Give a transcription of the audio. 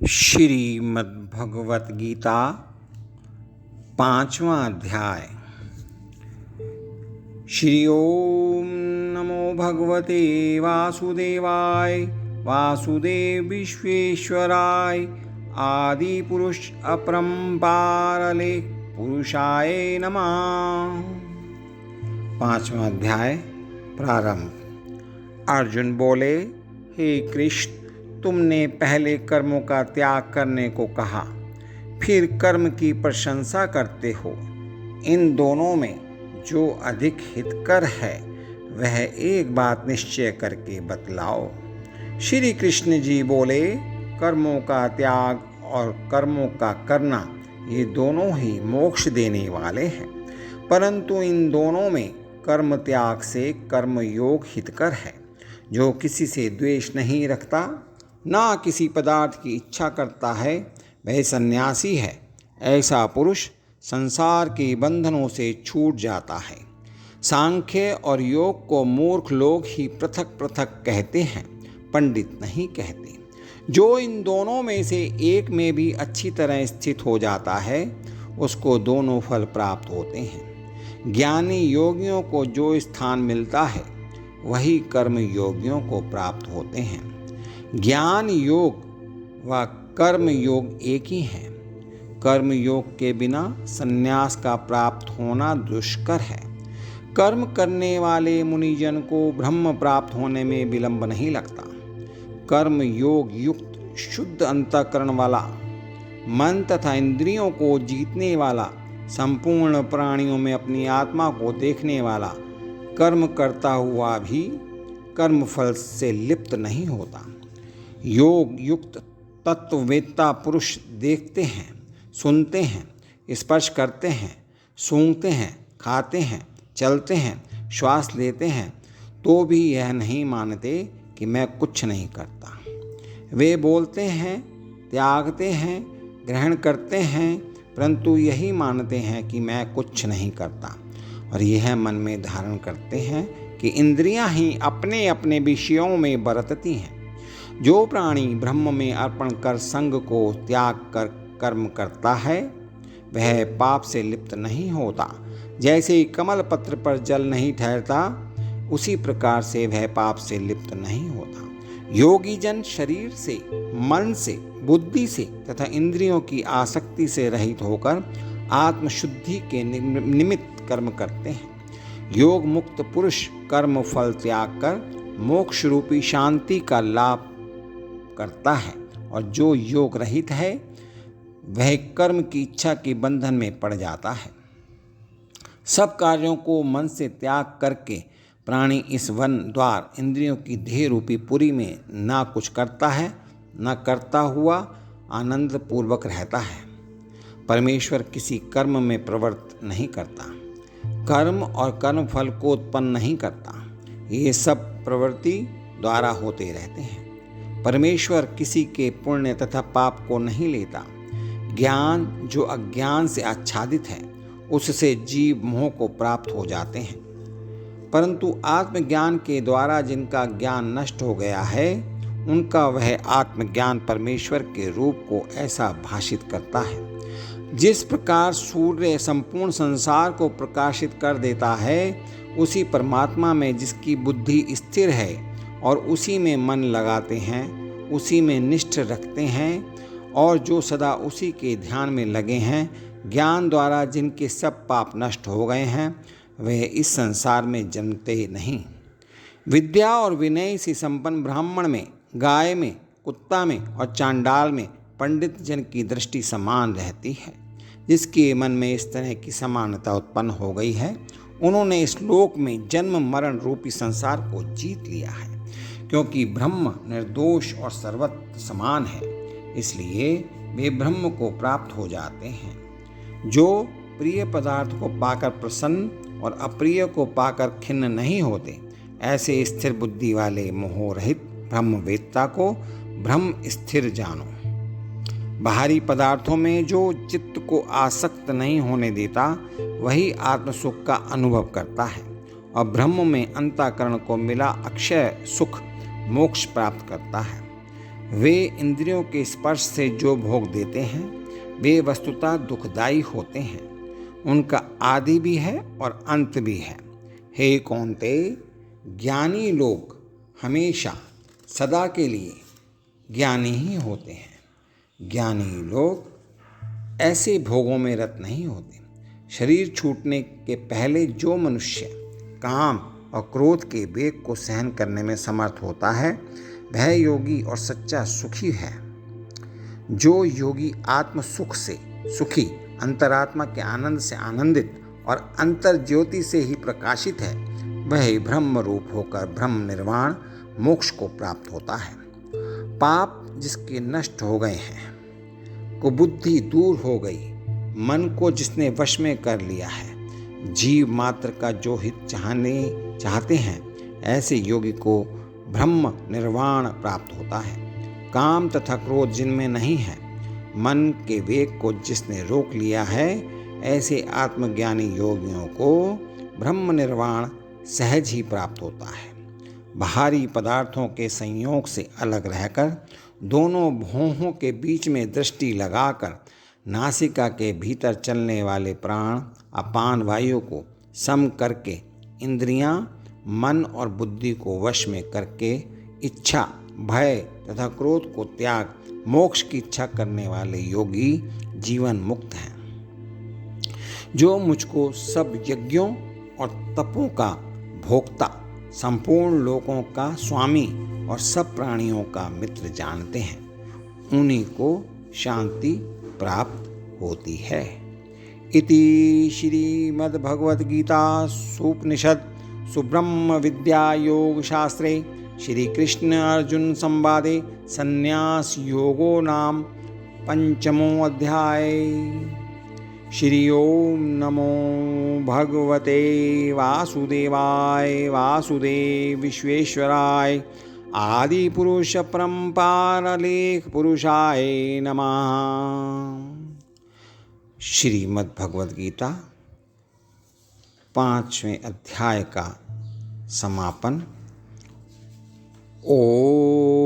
श्रीमद्भगवत गीता 5वां अध्याय। श्री ओम नमो भगवते वासुदेवाय वासुदेव विश्वेश्वराय आदि पुरुष अपरंपारले पुरुषाय नमः। 5वां अध्याय प्रारंभ। अर्जुन बोले, हे कृष्ण, तुमने पहले कर्मों का त्याग करने को कहा, फिर कर्म की प्रशंसा करते हो। इन दोनों में जो अधिक हितकर है वह एक बात निश्चय करके बतलाओ। श्री कृष्ण जी बोले, कर्मों का त्याग और कर्मों का करना ये दोनों ही मोक्ष देने वाले हैं, परंतु इन दोनों में कर्म त्याग से कर्म योग हितकर है। जो किसी से द्वेष नहीं रखता, ना किसी पदार्थ की इच्छा करता है, वह सन्यासी है। ऐसा पुरुष संसार के बंधनों से छूट जाता है। सांख्य और योग को मूर्ख लोग ही पृथक पृथक कहते हैं, पंडित नहीं कहते। जो इन दोनों में से एक में भी अच्छी तरह स्थित हो जाता है, उसको दोनों फल प्राप्त होते हैं। ज्ञानी योगियों को जो स्थान मिलता है वही कर्म योगियों को प्राप्त होते हैं। ज्ञान योग व कर्म योग एक ही हैं। कर्म योग के बिना संन्यास का प्राप्त होना दुष्कर है। कर्म करने वाले मुनिजन को ब्रह्म प्राप्त होने में विलंब नहीं लगता। कर्म योग युक्त शुद्ध अंतःकरण वाला, मन तथा इंद्रियों को जीतने वाला, संपूर्ण प्राणियों में अपनी आत्मा को देखने वाला, कर्म करता हुआ भी कर्म फल से लिप्त नहीं होता। योग युक्त तत्ववेत्ता पुरुष देखते हैं, सुनते हैं, स्पर्श करते हैं, सूंघते हैं, खाते हैं, चलते हैं, श्वास लेते हैं, तो भी यह नहीं मानते कि मैं कुछ नहीं करता। वे बोलते हैं, त्यागते हैं, ग्रहण करते हैं, परंतु यही मानते हैं कि मैं कुछ नहीं करता, और यह मन में धारण करते हैं कि इंद्रियां ही अपने अपने विषयों में बरतती हैं। जो प्राणी ब्रह्म में अर्पण कर संग को त्याग कर कर्म करता है, वह पाप से लिप्त नहीं होता। जैसे कमल पत्र पर जल नहीं ठहरता, उसी प्रकार से वह पाप से लिप्त नहीं होता। योगी जन शरीर से, मन से, बुद्धि से तथा इंद्रियों की आसक्ति से रहित होकर आत्मशुद्धि के निमित्त कर्म करते हैं। योग मुक्त पुरुष कर्म फल त्याग कर मोक्ष रूपी शांति का लाभ करता है, और जो योग रहित है वह कर्म की इच्छा के बंधन में पड़ जाता है। सब कार्यों को मन से त्याग करके प्राणी इस वन द्वार इंद्रियों की देह रूपी पुरी में ना कुछ करता है, ना करता हुआ आनंद पूर्वक रहता है। परमेश्वर किसी कर्म में प्रवृत्त नहीं करता, कर्म और कर्म फल को उत्पन्न नहीं करता। ये सब प्रवृत्ति द्वारा होते रहते हैं। परमेश्वर किसी के पुण्य तथा पाप को नहीं लेता। ज्ञान जो अज्ञान से आच्छादित है, उससे जीव मोह को प्राप्त हो जाते हैं, परंतु आत्मज्ञान के द्वारा जिनका ज्ञान नष्ट हो गया है, उनका वह आत्मज्ञान परमेश्वर के रूप को ऐसा भाषित करता है। जिस प्रकार सूर्य संपूर्ण संसार को प्रकाशित कर देता है, उसी परमात्मा में जिसकी बुद्धि स्थिर है और उसी में मन लगाते हैं, उसी में निष्ठ रखते हैं, और जो सदा उसी के ध्यान में लगे हैं, ज्ञान द्वारा जिनके सब पाप नष्ट हो गए हैं, वह इस संसार में जन्मते नहीं। विद्या और विनय से संपन्न ब्राह्मण में, गाय में, कुत्ता में और चांडाल में पंडित जन की दृष्टि समान रहती है। जिसके मन में इस तरह की समानता उत्पन्न हो गई है, उन्होंने इस लोक में जन्म मरण रूपी संसार को जीत लिया है। क्योंकि ब्रह्म निर्दोष और सर्वत्र समान है, इसलिए वे ब्रह्म को प्राप्त हो जाते हैं। जो प्रिय पदार्थ को पाकर प्रसन्न और अप्रिय को पाकर खिन्न नहीं होते, ऐसे स्थिर बुद्धि वाले मोह रहित ब्रह्मवेत्ता को ब्रह्म स्थिर जानो। बाहरी पदार्थों में जो चित्त को आसक्त नहीं होने देता, वही आत्मसुख का अनुभव करता है, और ब्रह्म में अंतःकरण को मिला अक्षय सुख मोक्ष प्राप्त करता है। वे इंद्रियों के स्पर्श से जो भोग देते हैं वे वस्तुतः दुखदायी होते हैं। उनका आदि भी है और अंत भी है। हे कौन्तेय, ज्ञानी लोग हमेशा सदा के लिए ज्ञानी ही होते हैं। ज्ञानी लोग ऐसे भोगों में रत नहीं होते। शरीर छूटने के पहले जो मनुष्य काम और क्रोध के वेग को सहन करने में समर्थ होता है वह योगी और सच्चा सुखी है। जो योगी आत्म सुख से सुखी, अंतरात्मा के आनंद से आनंदित और अंतर ज्योति से ही प्रकाशित है वह ब्रह्म रूप होकर ब्रह्म निर्वाण मोक्ष को प्राप्त होता है। पाप जिसके नष्ट हो गए हैं, कुबुद्धि दूर हो गई, मन को जिसने वश में कर लिया है, जीव मात्र का जो हित चाहते हैं ऐसे योगी को ब्रह्म निर्वाण प्राप्त होता है। काम तथा क्रोध जिनमें नहीं है, मन के वेग को जिसने रोक लिया है ऐसे आत्मज्ञानी योगियों को ब्रह्म निर्वाण सहज ही प्राप्त होता है। बाहरी पदार्थों के संयोग से अलग रहकर दोनों भौहों के बीच में दृष्टि लगाकर नासिका के भीतर चलने वाले प्राण अपान वायु को सम करके इंद्रियां, मन और बुद्धि को वश में करके इच्छा, भय तथा क्रोध को त्याग मोक्ष की इच्छा करने वाले योगी जीवन मुक्त हैं। जो मुझको सब यज्ञों और तपों का भोक्ता, संपूर्ण लोकों का स्वामी और सब प्राणियों का मित्र जानते हैं उन्हीं को शांति प्राप्त होती है। इति श्रीमद्भगवद्गीतासूपनिषद सुब्रह्म विद्या योग शास्त्रे श्री कृष्ण अर्जुन संवादे संन्यास योगो नाम पंचमो अध्याय। श्री ओम नमो भगवते वासुदेवाय वासुदेव विश्वेश्वराय आदि पुरुष परंपारलेख पुरुषाय नमः। श्रीमद् भगवद गीता 5वें अध्याय का समापन। ओम